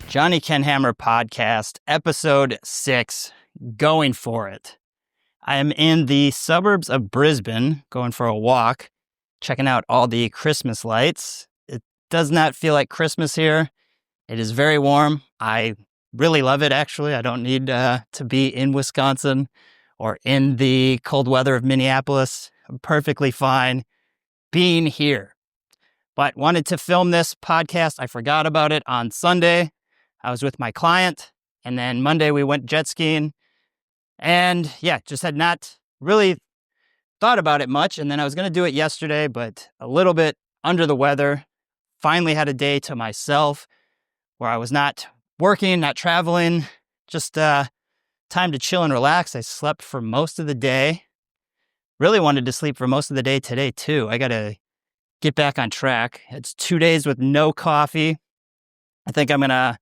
Johnny Kendhammer podcast, episode 6, going for it. I am in the suburbs of Brisbane, going for a walk, checking out all the Christmas lights. It does not feel like Christmas here. It is very warm. I really love it, actually. I don't need to be in Wisconsin or in the cold weather of Minneapolis. I'm perfectly fine being here. But wanted to film this podcast. I forgot about it on Sunday. I was with my client, and then Monday we went jet skiing, and just had not really thought about it much. And then I was going to do it yesterday, but a little bit under the weather. Finally had a day to myself where I was not working, not traveling, just time to chill and relax. I slept for most of the day. Really wanted to sleep for most of the day today too. I got to get back on track. It's 2 days with no coffee. I think I'm going to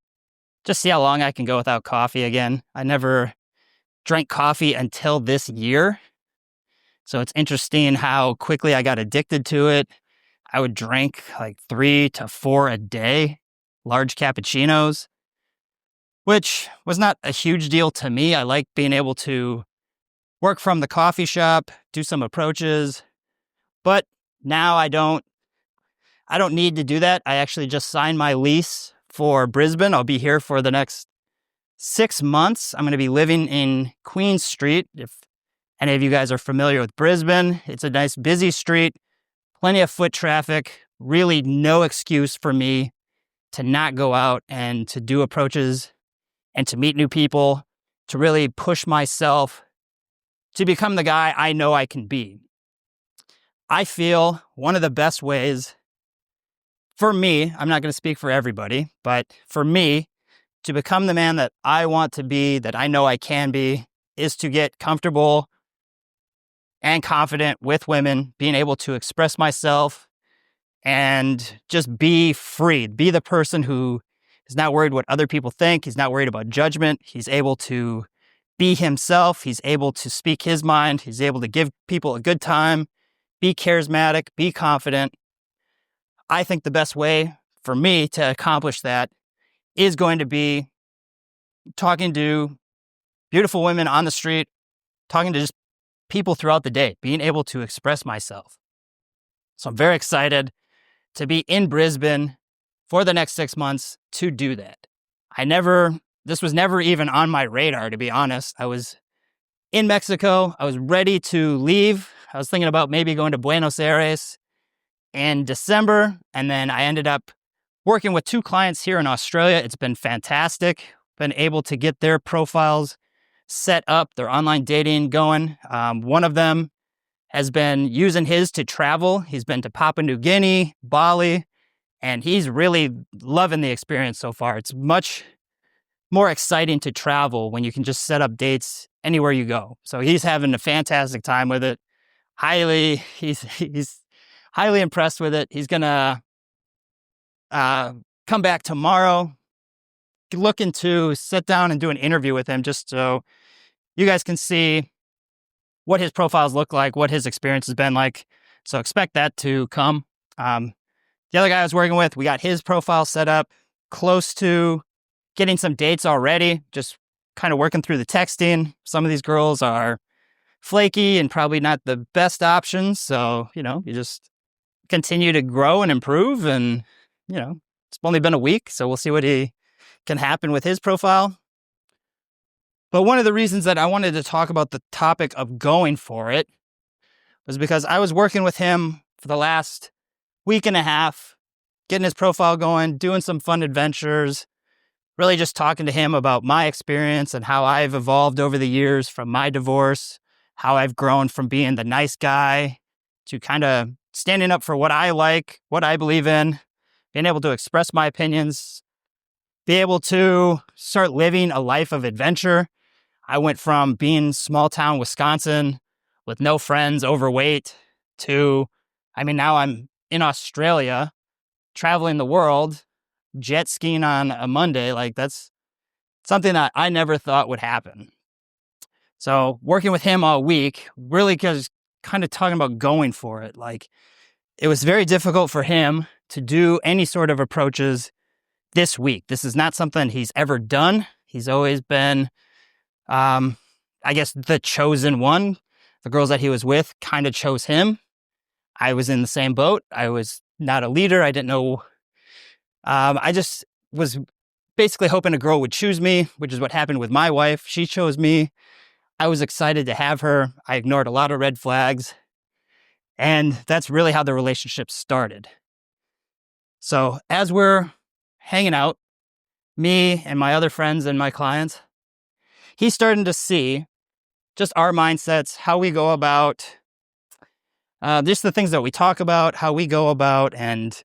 just see how long I can go without coffee again. I never drank coffee until this year. So it's interesting how quickly I got addicted to it. I would drink like 3 to 4 a day, large cappuccinos, which was not a huge deal to me. I like being able to work from the coffee shop, do some approaches, but now I don't need to do that. I actually just signed my lease for Brisbane. I'll be here for the next 6 months. I'm going to be living in Queen Street. If any of you guys are familiar with Brisbane, it's a nice busy street, plenty of foot traffic, really no excuse for me to not go out and to do approaches and to meet new people, to really push myself to become the guy I know I can be. I feel one of the best ways for me, I'm not going to speak for everybody, but for me, to become the man that I want to be, that I know I can be, is to get comfortable and confident with women, being able to express myself and just be free, be the person who is not worried what other people think. He's not worried about judgment. He's able to be himself. He's able to speak his mind. He's able to give people a good time, be charismatic, be confident. I think the best way for me to accomplish that is going to be talking to beautiful women on the street, talking to just people throughout the day, being able to express myself. So I'm very excited to be in Brisbane for the next 6 months to do that. This was never even on my radar, to be honest. I was in Mexico. I was ready to leave. I was thinking about maybe going to Buenos Aires in December, and then I ended up working with 2 clients here in Australia. It's been fantastic. Been able to get their profiles set up, their online dating going. One of them has been using his to travel. He's been to Papua New Guinea, Bali, and he's really loving the experience so far. It's much more exciting to travel when you can just set up dates anywhere you go. So he's having a fantastic time with it. He's highly impressed with it. He's gonna come back tomorrow, looking to sit down and do an interview with him just so you guys can see what his profiles look like, what his experience has been like. So expect that to come. The other guy I was working with, we got his profile set up, close to getting some dates already, just kind of working through the texting. Some of these girls are flaky and probably not the best options. So, you just continue to grow and improve. And, it's only been a week, so we'll see what can happen with his profile. But one of the reasons that I wanted to talk about the topic of going for it was because I was working with him for the last week and a half, getting his profile going, doing some fun adventures, really just talking to him about my experience and how I've evolved over the years from my divorce, how I've grown from being the nice guy to kind of standing up for what I like, what I believe in, being able to express my opinions, be able to start living a life of adventure. I went from being small town Wisconsin with no friends, overweight, to, now I'm in Australia, traveling the world, jet skiing on a Monday. Like, that's something that I never thought would happen. So working with him all week, really just kind of talking about going for it. Like, it was very difficult for him to do any sort of approaches this week. This is not something he's ever done. He's always been, I guess, the chosen one. The girls that he was with kind of chose him. I was in the same boat. I was not a leader. I didn't know. I just was basically hoping a girl would choose me, which is what happened with my wife. She chose me. I was excited to have her. I ignored a lot of red flags. And that's really how the relationship started. So as we're hanging out, me and my other friends and my clients, he's starting to see just our mindsets, how we go about, just the things that we talk about, how we go about. And,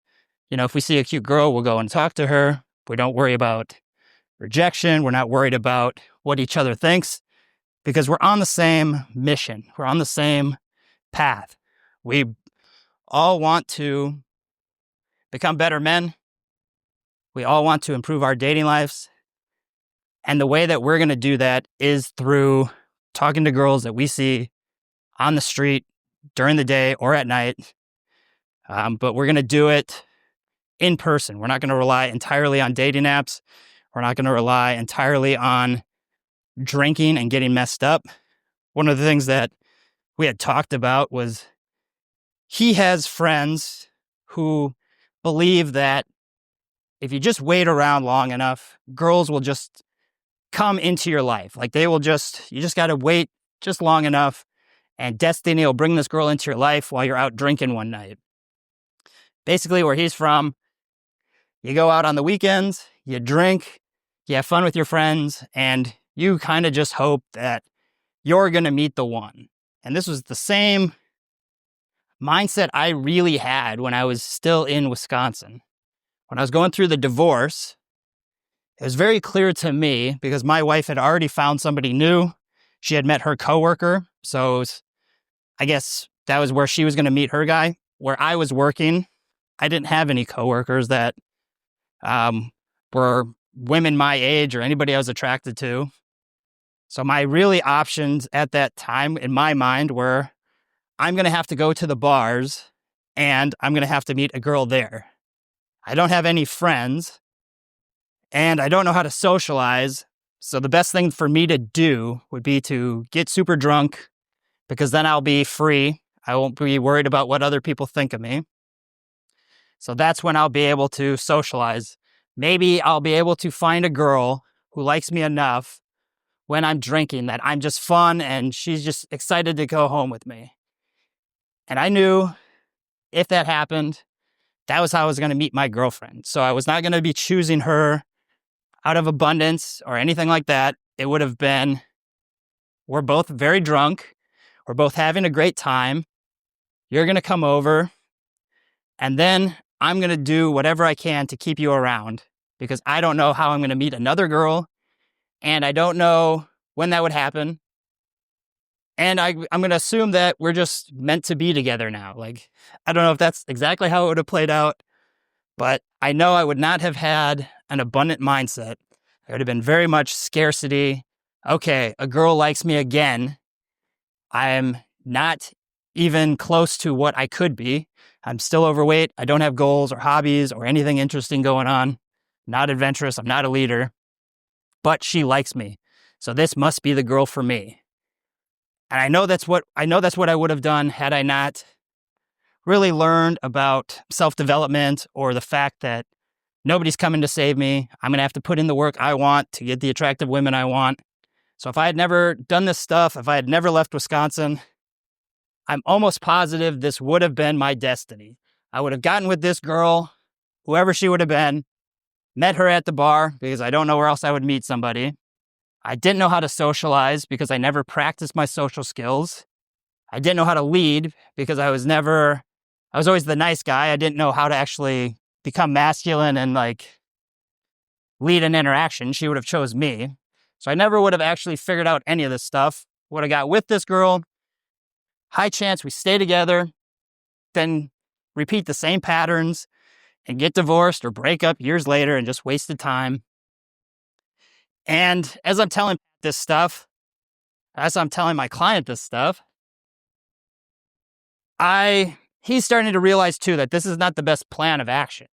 if we see a cute girl, we'll go and talk to her. We don't worry about rejection. We're not worried about what each other thinks because we're on the same mission. We're on the same path. We all want to become better men. We all want to improve our dating lives. And the way that we're going to do that is through talking to girls that we see on the street during the day or at night. But we're going to do it in person. We're not going to rely entirely on dating apps. We're not going to rely entirely on drinking and getting messed up. One of the things that we had talked about was he has friends who believe that if you just wait around long enough, girls will just come into your life. Like you just got to wait just long enough and destiny will bring this girl into your life while you're out drinking one night. Basically, where he's from, you go out on the weekends, you drink, you have fun with your friends, and you kind of just hope that you're going to meet the one. And this was the same mindset I really had when I was still in Wisconsin. When I was going through the divorce, it was very clear to me because my wife had already found somebody new. She had met her coworker. So I guess that was where she was going to meet her guy. Where I was working, I didn't have any coworkers that were women my age or anybody I was attracted to. So my really options at that time in my mind were I'm going to have to go to the bars and I'm going to have to meet a girl there. I don't have any friends and I don't know how to socialize. So the best thing for me to do would be to get super drunk because then I'll be free. I won't be worried about what other people think of me. So that's when I'll be able to socialize. Maybe I'll be able to find a girl who likes me enough when I'm drinking that I'm just fun and she's just excited to go home with me. And I knew if that happened, that was how I was going to meet my girlfriend. So I was not going to be choosing her out of abundance or anything like that. It would have been, we're both very drunk. We're both having a great time. You're going to come over and then I'm going to do whatever I can to keep you around because I don't know how I'm going to meet another girl and I don't know when that would happen. And I'm going to assume that we're just meant to be together now. Like, I don't know if that's exactly how it would have played out, but I know I would not have had an abundant mindset. I would have been very much scarcity. Okay, a girl likes me again. I'm not even close to what I could be. I'm still overweight. I don't have goals or hobbies or anything interesting going on. Not adventurous. I'm not a leader. But she likes me. So this must be the girl for me. And I know that's what I would have done had I not really learned about self-development or the fact that nobody's coming to save me. I'm going to have to put in the work I want to get the attractive women I want. So if I had never done this stuff, if I had never left Wisconsin, I'm almost positive this would have been my destiny. I would have gotten with this girl, whoever she would have been, met her at the bar because I don't know where else I would meet somebody. I didn't know how to socialize because I never practiced my social skills. I didn't know how to lead because I was always the nice guy. I didn't know how to actually become masculine and lead an interaction. She would have chose me. So I never would have actually figured out any of this stuff. Would have got with this girl. High chance we stay together, then repeat the same patterns and get divorced or break up years later and just wasted time. And as I'm telling this stuff, as I'm telling my client this stuff, he's starting to realize too that this is not the best plan of action.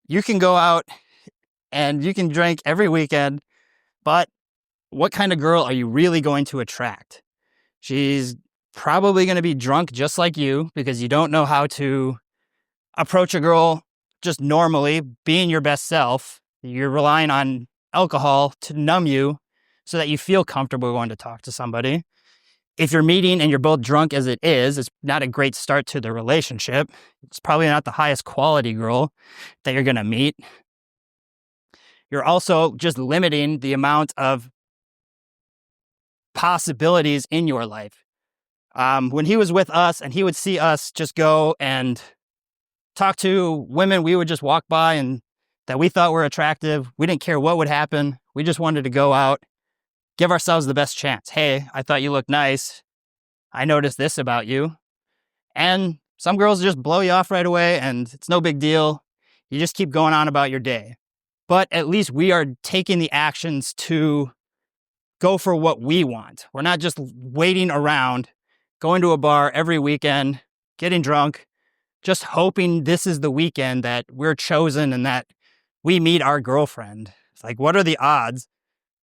you can go out and you can drink every weekend, but what kind of girl are you really going to attract? She's probably going to be drunk just like you because you don't know how to approach a girl just normally, being your best self. You're relying on alcohol to numb you so that you feel comfortable going to talk to somebody. If you're meeting and you're both drunk as it is, it's not a great start to the relationship. It's probably not the highest quality girl that you're going to meet. You're also just limiting the amount of possibilities in your life. When he was with us and he would see us just go and talk to women we would just walk by and that we thought were attractive, we didn't care what would happen. We just wanted to go out, give ourselves the best chance. Hey, I thought you looked nice. I noticed this about you. And some girls just blow you off right away and it's no big deal. You just keep going on about your day. But at least we are taking the actions to go for what we want. We're not just waiting around, going to a bar every weekend, getting drunk, just hoping this is the weekend that we're chosen and that we meet our girlfriend. It's like, what are the odds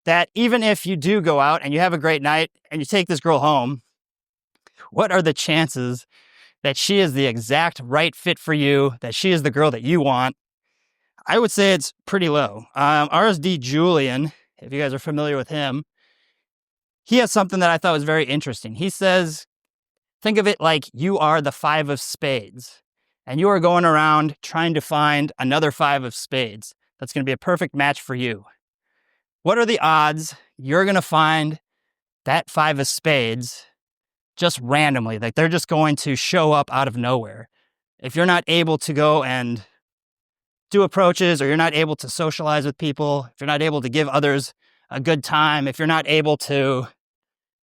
that even if you do go out and you have a great night and you take this girl home, what are the chances that she is the exact right fit for you, that she is the girl that you want? I would say it's pretty low. RSD Julian, if you guys are familiar with him, he has something that I thought was very interesting. He says, think of it like you are the 5 of spades and you are going around trying to find another 5 of spades that's going to be a perfect match for you. What are the odds you're going to find that 5 of spades just randomly? Like they're just going to show up out of nowhere. If you're not able to go and do approaches, or you're not able to socialize with people, if you're not able to give others a good time, if you're not able to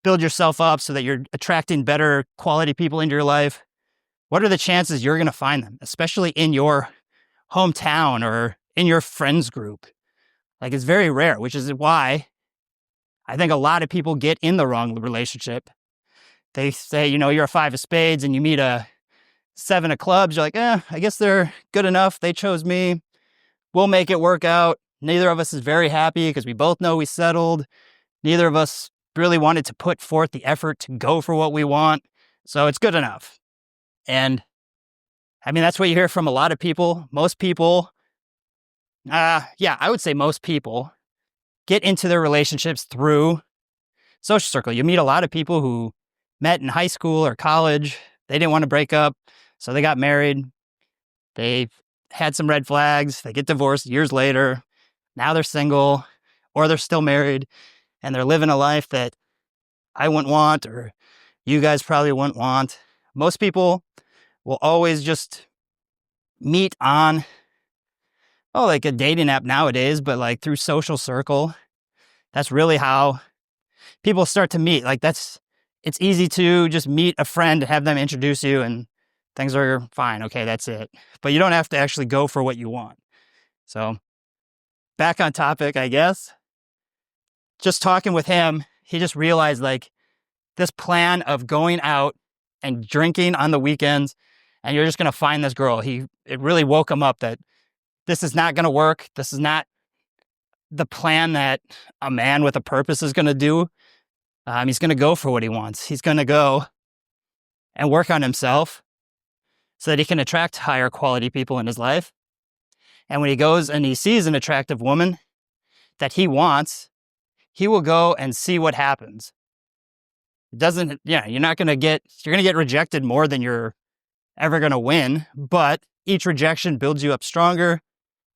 build yourself up so that you're attracting better quality people into your life, what are the chances you're going to find them, especially in your hometown or in your friends group? Like it's very rare, which is why I think a lot of people get in the wrong relationship. They say, you're a 5 of spades and you meet a 7 of clubs. You're like, I guess they're good enough. They chose me. We'll make it work out. Neither of us is very happy because we both know we settled. Neither of us really wanted to put forth the effort to go for what we want. So it's good enough. And I mean, that's what you hear from a lot of people. Most people, I would say most people get into their relationships through social circle. You meet a lot of people who met in high school or college. They didn't want to break up, so they got married. They had some red flags. They get divorced years later. Now they're single or they're still married and they're living a life that I wouldn't want or you guys probably wouldn't want. Most people will always just meet on, like a dating app nowadays, but like through social circle. That's really how people start to meet. Like it's easy to just meet a friend and have them introduce you and things are fine. Okay, that's it. But you don't have to actually go for what you want. So back on topic, I guess. Just talking with him, he just realized like this plan of going out and drinking on the weekends and you're just going to find this girl. It really woke him up that this is not going to work. This is not the plan that a man with a purpose is going to do. He's going to go for what he wants. He's going to go and work on himself so that he can attract higher quality people in his life. And when he goes and he sees an attractive woman that he wants, he will go and see what happens. You're going to get rejected more than you're ever going to win, but each rejection builds you up stronger.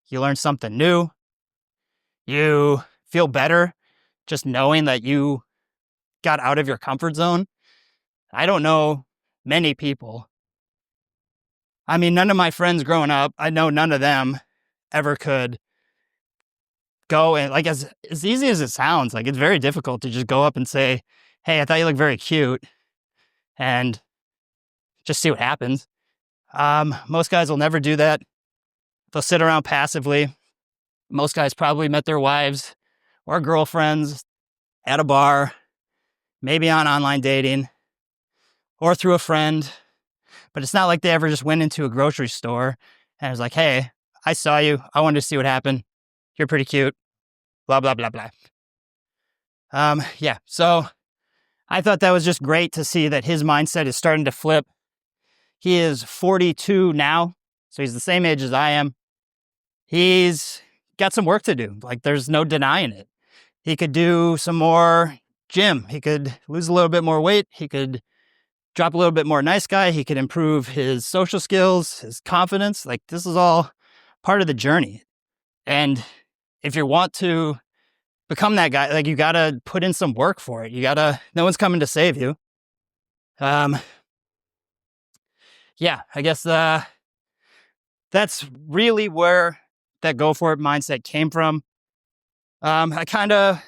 You learn something new. You feel better just knowing that you got out of your comfort zone. I don't know many people. I mean, none of my friends growing up, I know none of them ever could go and like, as easy as it sounds, like it's very difficult to just go up and say, hey, I thought you looked very cute and just see what happens. Most guys will never do that. They'll sit around passively. Most guys probably met their wives or girlfriends at a bar, maybe on online dating or through a friend. But it's not like they ever just went into a grocery store and was like, hey, I saw you. I wanted to see what happened. You're pretty cute. Blah, blah, blah, blah. Yeah. So I thought that was just great to see that his mindset is starting to flip. He is 42 now, so he's the same age as I am. He's got some work to do. Like, there's no denying it. He could do some more gym. He could lose a little bit more weight. He could drop a little bit more nice guy. He could improve his social skills, his confidence. Like, this is all part of the journey. And if you want to become that guy, like, you got to put in some work for it. No one's coming to save you. Yeah, I guess that's really where that go for it mindset came from. I kind of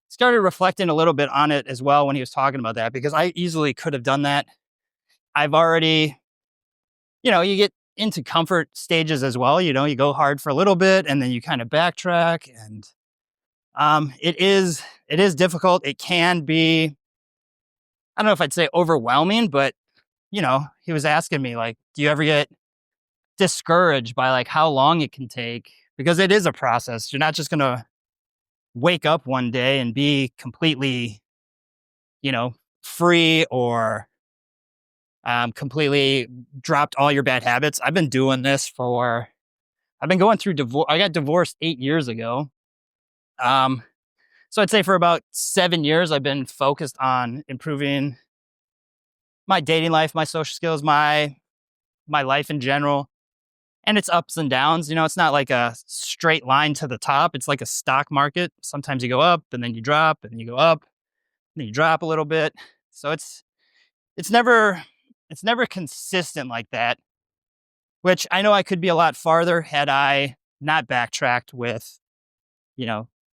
started reflecting a little bit on it as well when he was talking about that, because I easily could have done that. I've already, you get into comfort stages as well. You go hard for a little bit and then you kind of backtrack, and it is difficult. It can be, I don't know if I'd say overwhelming, but he was asking me, like, do you ever get discouraged by like how long it can take? Because it is a process. You're not just going to wake up one day and be completely, free, or completely dropped all your bad habits. I've been doing this I've been going through divorce. I got divorced 8 years ago. So I'd say for about 7 years, I've been focused on improving my dating life, my social skills, my life in general. And it's ups and downs. It's not like a straight line to the top. It's like a stock market. Sometimes you go up and then you drop, and you go up and then you drop a little bit. So it's never consistent like that, which I know I could be a lot farther had I not backtracked with,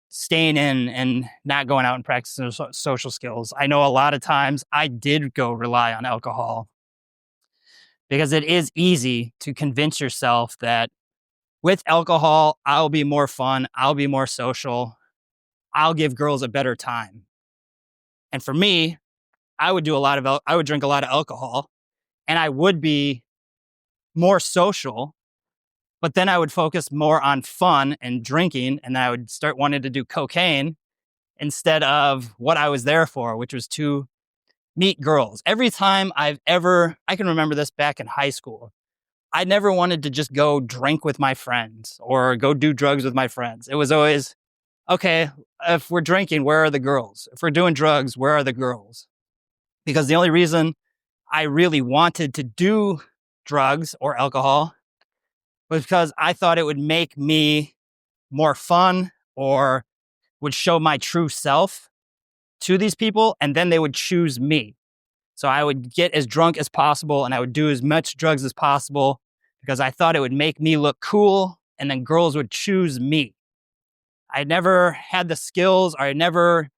staying in and not going out and practicing social skills. I know a lot of times I did go rely on alcohol, because it is easy to convince yourself that with alcohol, I'll be more fun, I'll be more social, I'll give girls a better time. And for me, I would drink a lot of alcohol, and I would be more social, but then I would focus more on fun and drinking, and then I would start wanting to do cocaine instead of what I was there for, which was to meet girls. Every time I can remember this back in high school, I never wanted to just go drink with my friends or go do drugs with my friends. It was always, okay, if we're drinking, where are the girls? If we're doing drugs, where are the girls? Because the only reason I really wanted to do drugs or alcohol was because I thought it would make me more fun, or would show my true self to these people, and then they would choose me. So I would get as drunk as possible, and I would do as much drugs as possible, because I thought it would make me look cool, and then girls would choose me. I never had the skills, or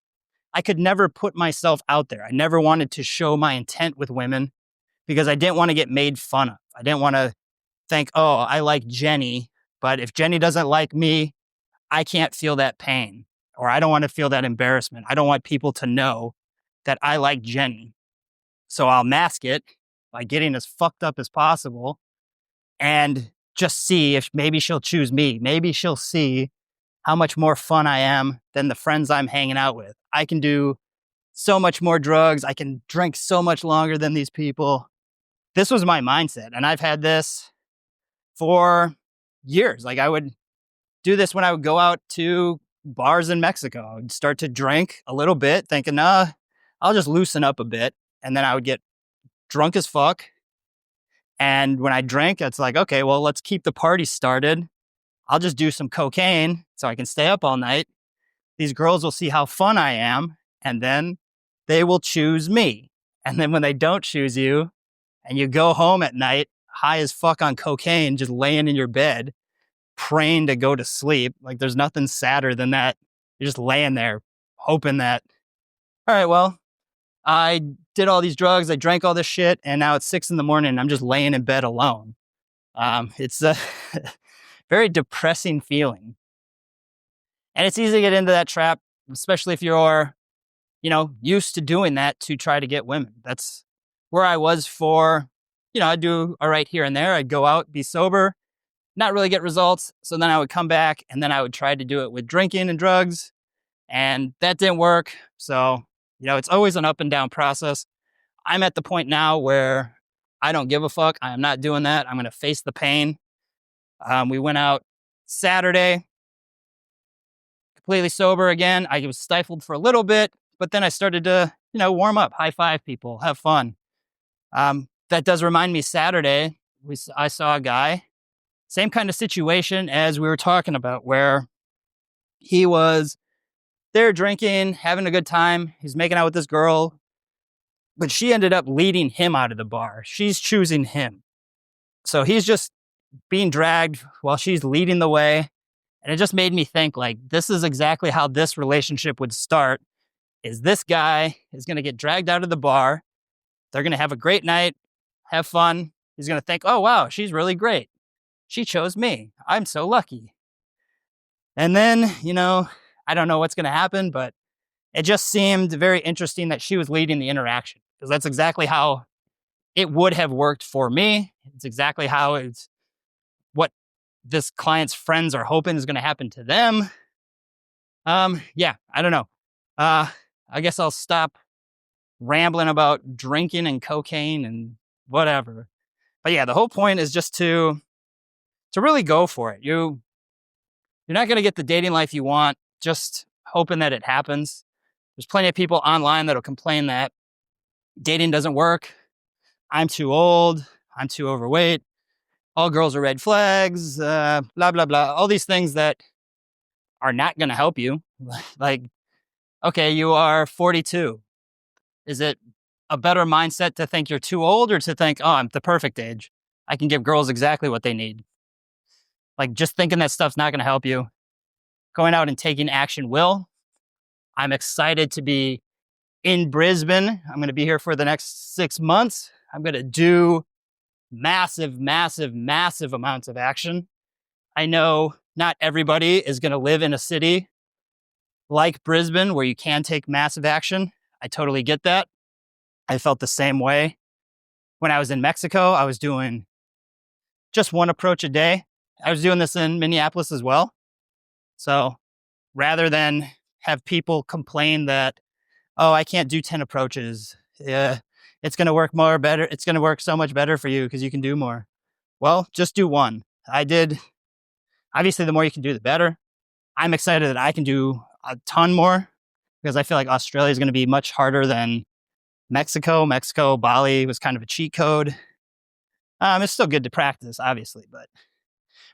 I could never put myself out there. I never wanted to show my intent with women, because I didn't want to get made fun of. I didn't want to think, oh, I like Jenny, but if Jenny doesn't like me, I can't feel that pain, or I don't want to feel that embarrassment. I don't want people to know that I like Jenny. So I'll mask it by getting as fucked up as possible, and just see if maybe she'll choose me. Maybe she'll see how much more fun I am than the friends I'm hanging out with. I can do so much more drugs. I can drink so much longer than these people. This was my mindset, and I've had this for years. Like, I would do this when I would go out to bars in Mexico. I would start to drink a little bit, thinking, I'll just loosen up a bit. And then I would get drunk as fuck. And when I drank, it's like, okay, well, let's keep the party started. I'll just do some cocaine so I can stay up all night. These girls will see how fun I am, and then they will choose me. And then when they don't choose you, and you go home at night high as fuck on cocaine, just laying in your bed, praying to go to sleep, like, there's nothing sadder than that. You're just laying there hoping that, all right, well, I did all these drugs, I drank all this shit, and now it's 6 a.m. and I'm just laying in bed alone. It's a very depressing feeling. And it's easy to get into that trap, especially if you're, used to doing that to try to get women. That's where I was for, I'd do all right here and there. I'd go out, be sober, not really get results. So then I would come back and then I would try to do it with drinking and drugs, and that didn't work. So, it's always an up and down process. I'm at the point now where I don't give a fuck. I am not doing that. I'm going to face the pain. We went out Saturday, completely sober again. I was stifled for a little bit, but then I started to, warm up, high five people, have fun. That does remind me, Saturday, I saw a guy, same kind of situation as we were talking about, where he was there drinking, having a good time. He's making out with this girl, but she ended up leading him out of the bar. She's choosing him. So he's just being dragged while she's leading the way. And it just made me think, like, this is exactly how this relationship would start. Is this guy is going to get dragged out of the bar. They're going to have a great night, have fun. He's going to think, oh, wow, she's really great. She chose me. I'm so lucky. And then, I don't know what's going to happen, but it just seemed very interesting that she was leading the interaction, because that's exactly how it would have worked for me. It's exactly how what this client's friends are hoping is going to happen to them. Yeah, I don't know. I guess I'll stop rambling about drinking and cocaine and whatever. But yeah, the whole point is just to really go for it. You're not going to get the dating life you want just hoping that it happens. There's plenty of people online that'll complain that dating doesn't work. I'm too old. I'm too overweight. All girls are red flags. Blah, blah, blah. All these things that are not going to help you. Like, okay, you are 42. Is it a better mindset to think you're too old, or to think, oh, I'm the perfect age? I can give girls exactly what they need. Like, just thinking that stuff's not going to help you. Going out and taking action will. I'm excited to be in Brisbane. I'm going to be here for the next 6 months. I'm going to do massive, massive, massive amounts of action. I know not everybody is going to live in a city like Brisbane where you can take massive action. I totally get that. I felt the same way. When I was in Mexico, I was doing just one approach a day. I was doing this in Minneapolis as well. So rather than have people complain that, oh, I can't do 10 approaches. It's going to work better. It's going to work so much better for you because you can do more. Well, just do one. I did. Obviously, the more you can do, the better. I'm excited that I can do a ton more, because I feel like Australia is going to be much harder than Mexico. Bali was kind of a cheat code. It's still good to practice, obviously, but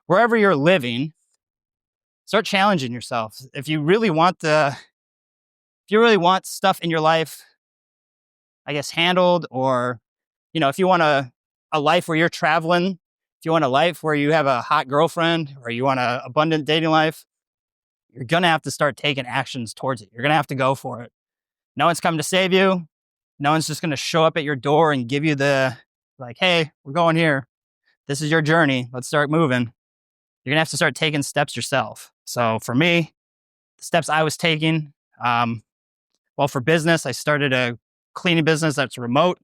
wherever you're living, start challenging yourself. If you really want stuff in your life, I guess, handled, or, if you want a life where you're traveling, if you want a life where you have a hot girlfriend, or you want an abundant dating life, you're going to have to start taking actions towards it. You're going to have to go for it. No one's coming to save you. No one's just going to show up at your door and give you like, hey, we're going here. This is your journey. Let's start moving. You're going to have to start taking steps yourself. So for me, the steps I was taking, for business, I started a cleaning business that's remote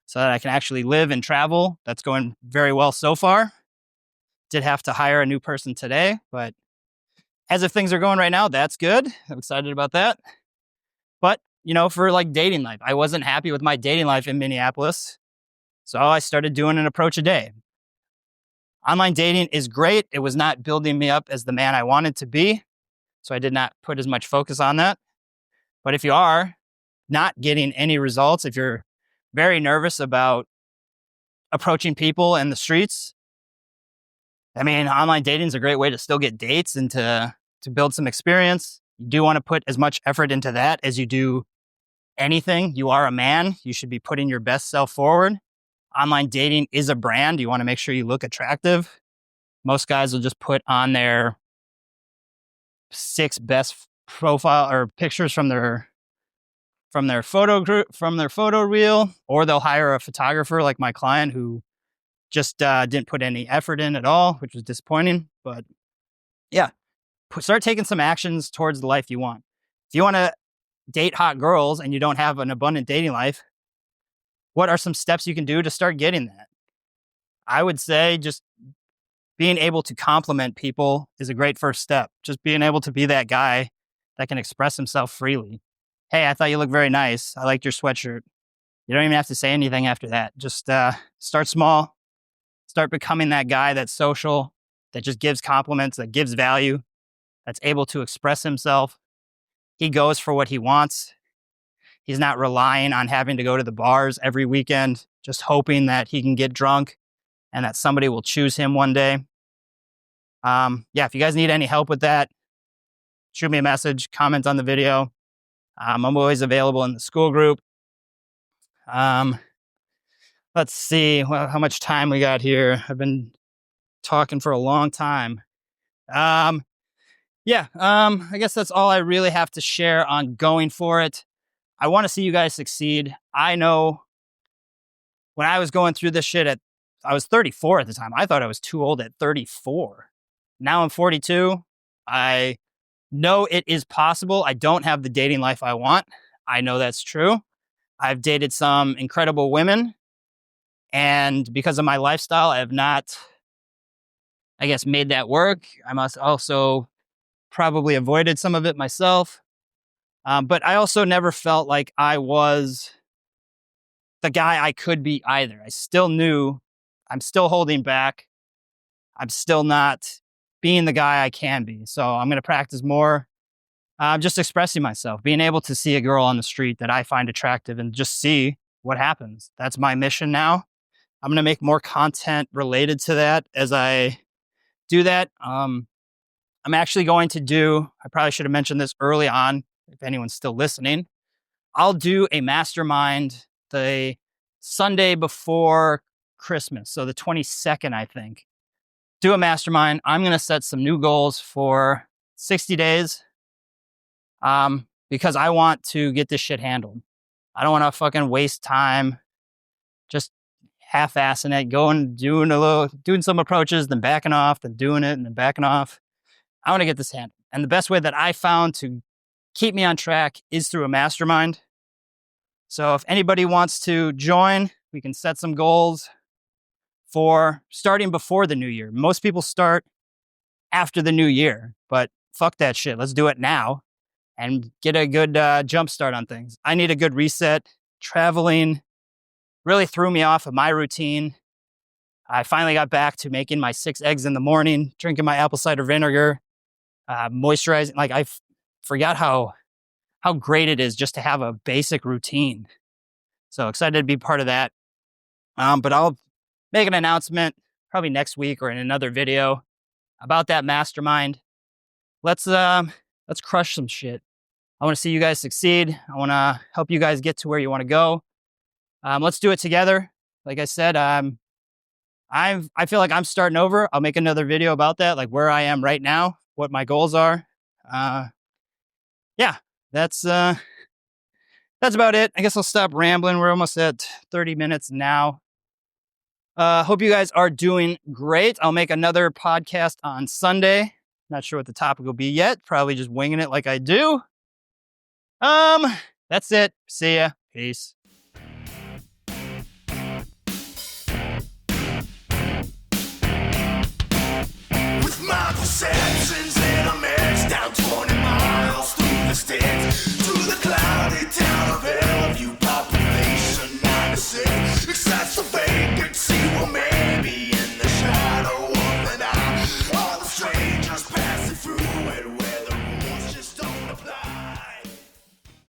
so that I can actually live and travel. That's going very well so far. Did have to hire a new person today, but as if things are going right now, that's good. I'm excited about that. But, for like dating life, I wasn't happy with my dating life in Minneapolis. So I started doing an approach a day. Online dating is great. It was not building me up as the man I wanted to be. So I did not put as much focus on that. But if you are not getting any results, if you're very nervous about approaching people in the streets, I mean, online dating is a great way to still get dates and to build some experience. You do want to put as much effort into that as you do anything. You are a man. You should be putting your best self forward. Online dating is a brand. You want to make sure you look attractive. Most guys will just put on their 6 best profile or pictures from their photo reel, or they'll hire a photographer like my client who just didn't put any effort in at all, which was disappointing. But yeah, start taking some actions towards the life you want. If you want to date hot girls and you don't have an abundant dating life, what are some steps you can do to start getting that? I would say just being able to compliment people is a great first step. Just being able to be that guy that can express himself freely. Hey, I thought you looked very nice. I liked your sweatshirt. You don't even have to say anything after that. Just start small. Start becoming that guy that's social, that just gives compliments, that gives value, that's able to express himself. He goes for what he wants. He's not relying on having to go to the bars every weekend, just hoping that he can get drunk and that somebody will choose him one day. If you guys need any help with that, shoot me a message, comment on the video. I'm always available in the school group. Let's see how much time we got here. I've been talking for a long time. I guess that's all I really have to share on going for it. I want to see you guys succeed. I know when I was going through this shit I was 34 at the time. I thought I was too old at 34. Now I'm 42. I know it is possible. I don't have the dating life I want. I know that's true. I've dated some incredible women. And because of my lifestyle, I have not, made that work. I must also probably avoided some of it myself. But I also never felt like I was the guy I could be either. I still knew I'm still holding back. I'm still not being the guy I can be. So I'm going to practice more. Just expressing myself, being able to see a girl on the street that I find attractive and just see what happens. That's my mission now. I'm going to make more content related to that as I do that. I'm actually going to do, I probably should have mentioned this early on, if anyone's still listening. I'll do a mastermind the Sunday before Christmas. So the 22nd, I think. Do a mastermind. I'm going to set some new goals for 60 days because I want to get this shit handled. I don't want to fucking waste time just half-assing it, doing some approaches, then backing off, then doing it, and then backing off. I want to get this handled. And the best way that I found to keep me on track is through a mastermind. So if anybody wants to join, we can set some goals for starting before the new year. Most people start after the new year, but fuck that shit. Let's do it now and get a good jump start on things. I need a good reset. Traveling really threw me off of my routine. I finally got back to making my 6 eggs in the morning, drinking my apple cider vinegar, moisturizing. I forgot how great it is just to have a basic routine. So excited to be part of that. But I'll make an announcement probably next week or in another video about that mastermind. Let's crush some shit. I want to see you guys succeed. I want to help you guys get to where you want to go. Let's do it together. Like I said, I feel like I'm starting over. I'll make another video about that, like where I am right now, what my goals are. That's about it. I guess I'll stop rambling. We're almost at 30 minutes now. Hope you guys are doing great. I'll make another podcast on Sunday. Not sure what the topic will be yet. Probably just winging it like I do. That's it. See ya. Peace. With my perceptions and a mix down to